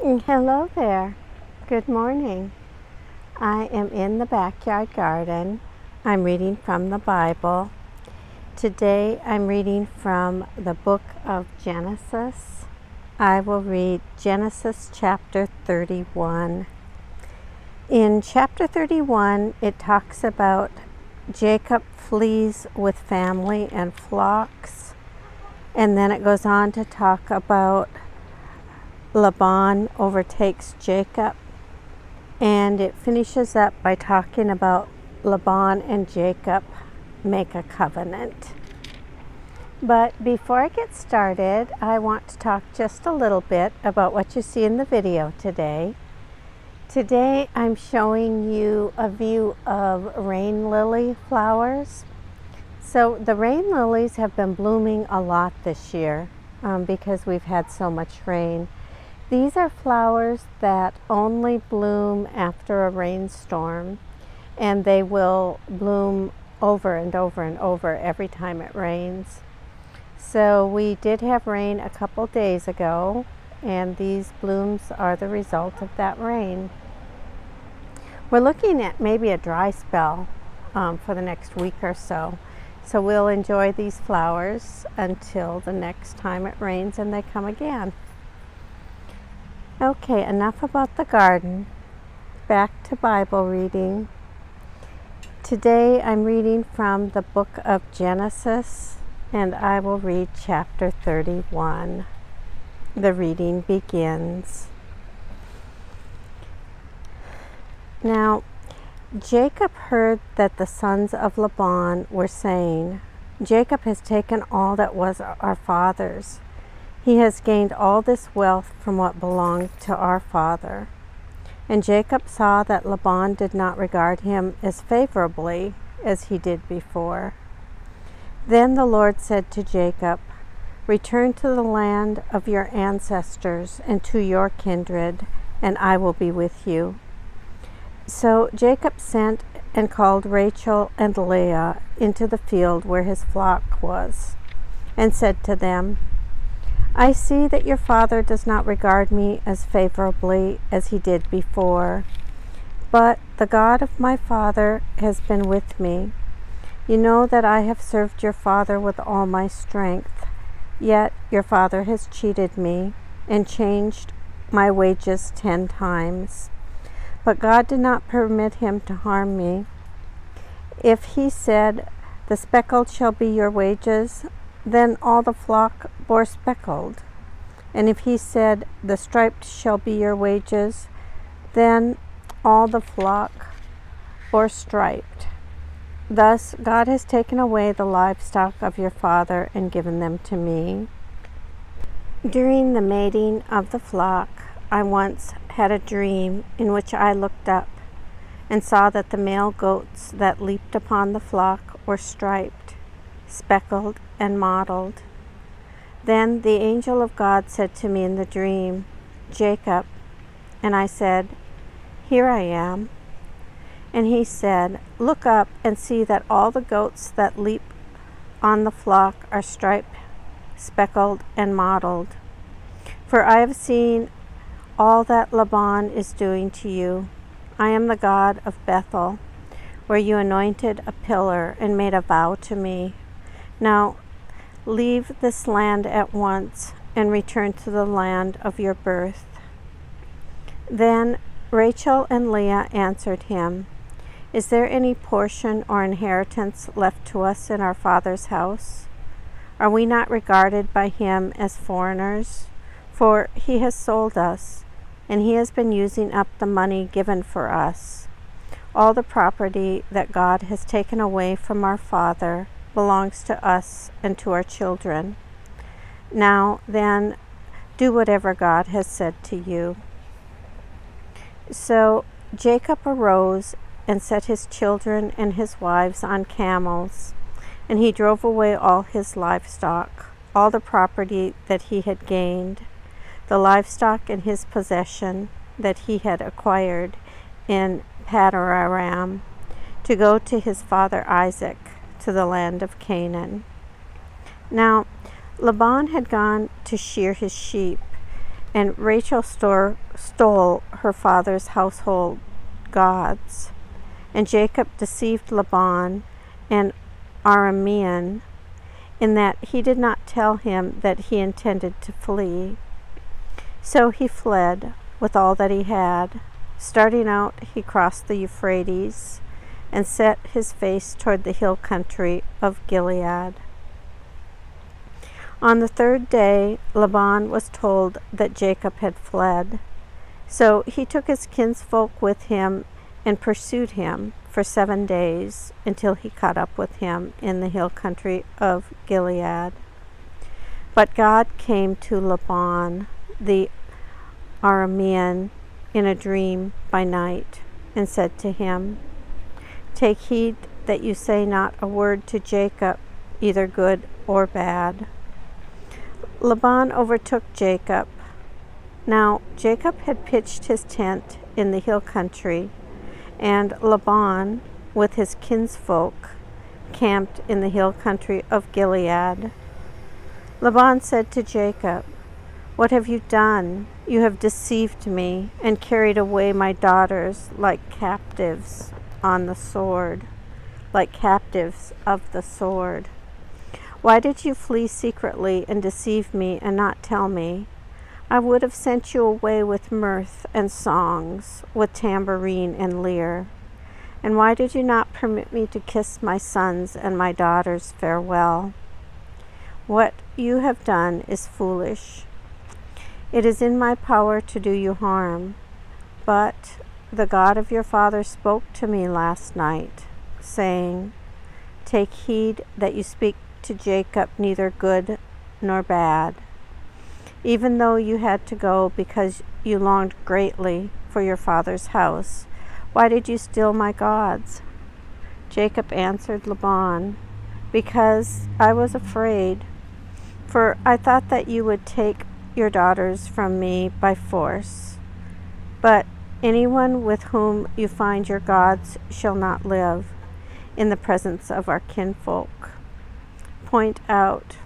Hello there. Good morning. I am in the backyard garden. I'm reading from the Bible. Today I'm reading from the book of Genesis. I will read Genesis chapter 31. In chapter 31, it talks about Jacob flees with family and flocks. And then it goes on to talk about Laban overtakes Jacob, and it finishes up by talking about Laban and Jacob make a covenant. But before I get started, I want to talk just a little bit about what you see in the video today. Today I'm showing you a view of rain lily flowers. So the rain lilies have been blooming a lot this year because we've had so much rain. These are flowers that only bloom after a rainstorm, and they will bloom over and over and over every time it rains. So we did have rain a couple days ago, and these blooms are the result of that rain. We're looking at maybe a dry spell for the next week or so. So we'll enjoy these flowers until the next time it rains and they come again. Okay, enough about the garden. Back to Bible reading. Today I'm reading from the book of Genesis, and I will read chapter 31. The reading begins. Now, Jacob heard that the sons of Laban were saying, "Jacob has taken all that was our father's. He has gained all this wealth from what belonged to our father." And Jacob saw that Laban did not regard him as favorably as he did before. Then the Lord said to Jacob, "Return to the land of your ancestors and to your kindred, and I will be with you." So Jacob sent and called Rachel and Leah into the field where his flock was, and said to them, "I see that your father does not regard me as favorably as he did before, but the God of my father has been with me. You know that I have served your father with all my strength, yet your father has cheated me and changed my wages 10 times. But God did not permit him to harm me. If he said, 'The speckled shall be your wages,' then all the flock bore speckled. And if he said, 'The striped shall be your wages,' then all the flock bore striped. Thus God has taken away the livestock of your father and given them to me." During the mating of the flock, I once had a dream in which I looked up and saw that the male goats that leaped upon the flock were striped, speckled, and mottled. Then the angel of God said to me in the dream, "Jacob." And I said, "Here I am." And he said, "Look up and see that all the goats that leap on the flock are striped, speckled, and mottled. For I have seen all that Laban is doing to you. I am the God of Bethel, where you anointed a pillar and made a vow to me. Now leave this land at once and return to the land of your birth." Then Rachel and Leah answered him, "Is there any portion or inheritance left to us in our father's house? Are we not regarded by him as foreigners? For he has sold us, and he has been using up the money given for us. All the property that God has taken away from our father belongs to us and to our children. Now then, do whatever God has said to you." So Jacob arose and set his children and his wives on camels, and he drove away all his livestock, all the property that he had gained, the livestock in his possession that he had acquired in Paddan-aram, to go to his father Isaac to the land of Canaan. Now Laban had gone to shear his sheep, and Rachel stole her father's household gods. And Jacob deceived Laban and Aramean in that he did not tell him that he intended to flee. So he fled with all that he had. Starting out, he crossed the Euphrates and set his face toward the hill country of Gilead. On the third day, Laban was told that Jacob had fled. So he took his kinsfolk with him and pursued him for 7 days until he caught up with him in the hill country of Gilead. But God came to Laban, the Aramean, in a dream by night and said to him, "Take heed that you say not a word to Jacob, either good or bad." Laban overtook Jacob. Now Jacob had pitched his tent in the hill country, and Laban, with his kinsfolk, camped in the hill country of Gilead. Laban said to Jacob, "What have you done? You have deceived me and carried away my daughters like captives on the sword, like captives of the sword. Why did you flee secretly and deceive me and not tell me? I would have sent you away with mirth and songs, with tambourine and lyre. And why did you not permit me to kiss my sons and my daughters farewell? What you have done is foolish. It is in my power to do you harm, but the God of your father spoke to me last night, saying, 'Take heed that you speak to Jacob neither good nor bad.' Even though you had to go because you longed greatly for your father's house, why did you steal my gods?" Jacob answered Laban, "Because I was afraid, for I thought that you would take your daughters from me by force. But anyone with whom you find your gods shall not live in the presence of our kinfolk. Point out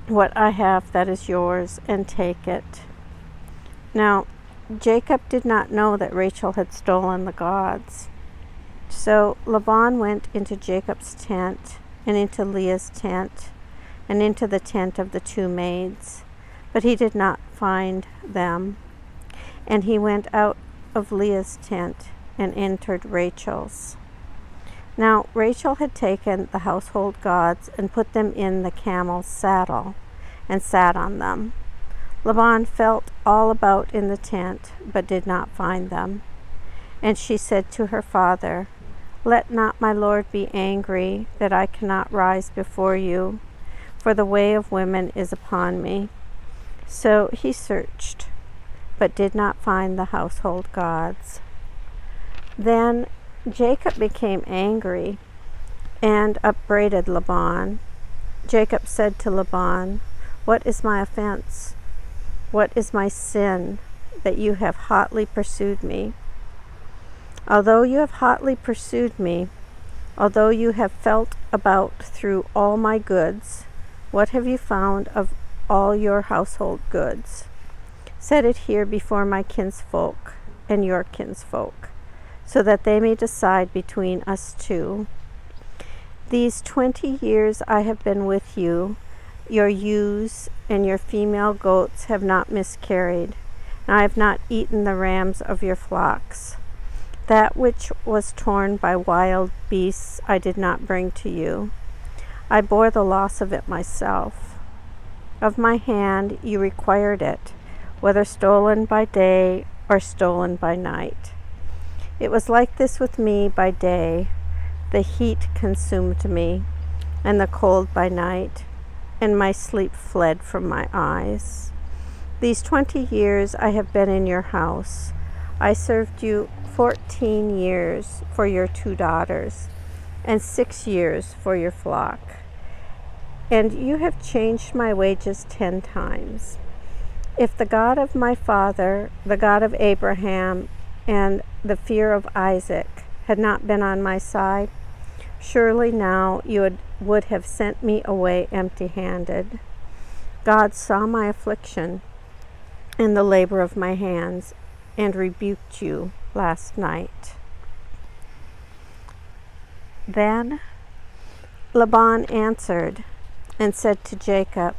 what I have that is yours and take it." Now Jacob did not know that Rachel had stolen the gods. So Laban went into Jacob's tent and into Leah's tent and into the tent of the 2 maids, but he did not find them. And he went out of Leah's tent and entered Rachel's. Now Rachel had taken the household gods and put them in the camel's saddle and sat on them. Laban felt all about in the tent, but did not find them. And she said to her father, "Let not my lord be angry that I cannot rise before you, for the way of women is upon me." So he searched, but did not find the household gods. Then Jacob became angry and upbraided Laban. Jacob said to Laban, "What is my offense? What is my sin that you have hotly pursued me? Although you have hotly pursued me, although you have felt about through all my goods, what have you found of all your household goods? Set it here before my kinsfolk and your kinsfolk, so that they may decide between us two. These 20 years I have been with you. Your ewes and your female goats have not miscarried, and I have not eaten the rams of your flocks. That which was torn by wild beasts I did not bring to you. I bore the loss of it myself. Of my hand you required it, whether stolen by day or stolen by night. It was like this with me by day. The heat consumed me, and the cold by night, and my sleep fled from my eyes. These 20 years I have been in your house. I served you 14 years for your 2 daughters, and 6 years for your flock. And you have changed my wages 10 times. If the God of my father, the God of Abraham, and the fear of Isaac had not been on my side, surely now you would have sent me away empty-handed. God saw my affliction and the labor of my hands, and rebuked you last night." Then Laban answered and said to Jacob,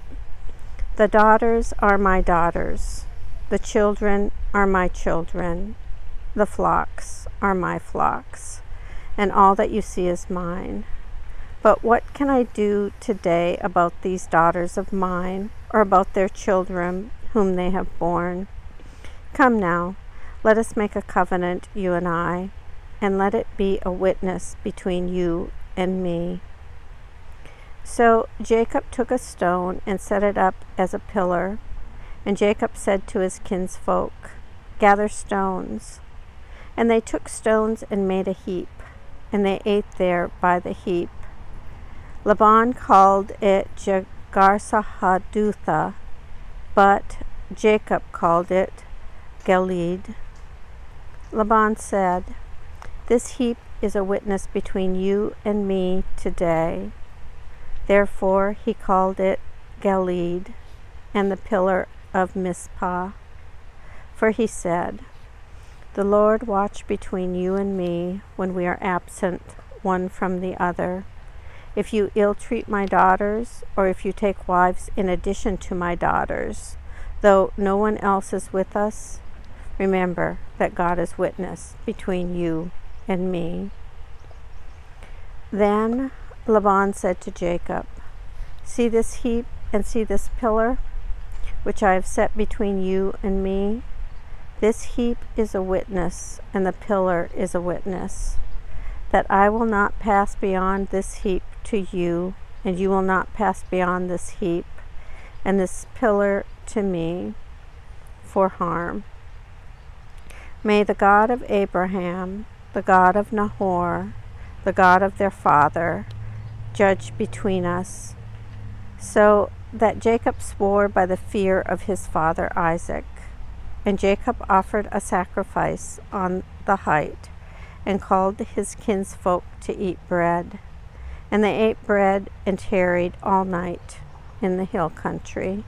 "The daughters are my daughters, the children are my children, the flocks are my flocks, and all that you see is mine. But what can I do today about these daughters of mine, or about their children whom they have borne? Come now, let us make a covenant, you and I, and let it be a witness between you and me." So Jacob took a stone and set it up as a pillar. And Jacob said to his kinsfolk, "Gather stones." And they took stones and made a heap, and they ate there by the heap. Laban called it Jegar-sahadutha, but Jacob called it Gilead. Laban said, "This heap is a witness between you and me today." Therefore he called it Gilead, and the pillar of Mizpah. For he said, "The Lord watch between you and me when we are absent one from the other. If you ill-treat my daughters, or if you take wives in addition to my daughters, though no one else is with us, remember that God is witness between you and me." Then Laban said to Jacob, "See this heap and see this pillar, which I have set between you and me? This heap is a witness, and the pillar is a witness, that I will not pass beyond this heap to you, and you will not pass beyond this heap and this pillar to me for harm. May the God of Abraham, the God of Nahor, the God of their father, judge between us." So that Jacob swore by the fear of his father Isaac. And Jacob offered a sacrifice on the height, and called his kinsfolk to eat bread. And they ate bread and tarried all night in the hill country.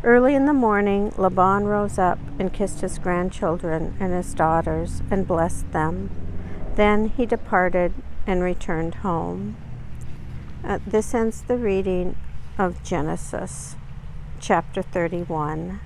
Early in the morning, Laban rose up and kissed his grandchildren and his daughters and blessed them. Then he departed and returned home. This ends the reading of Genesis, chapter 31.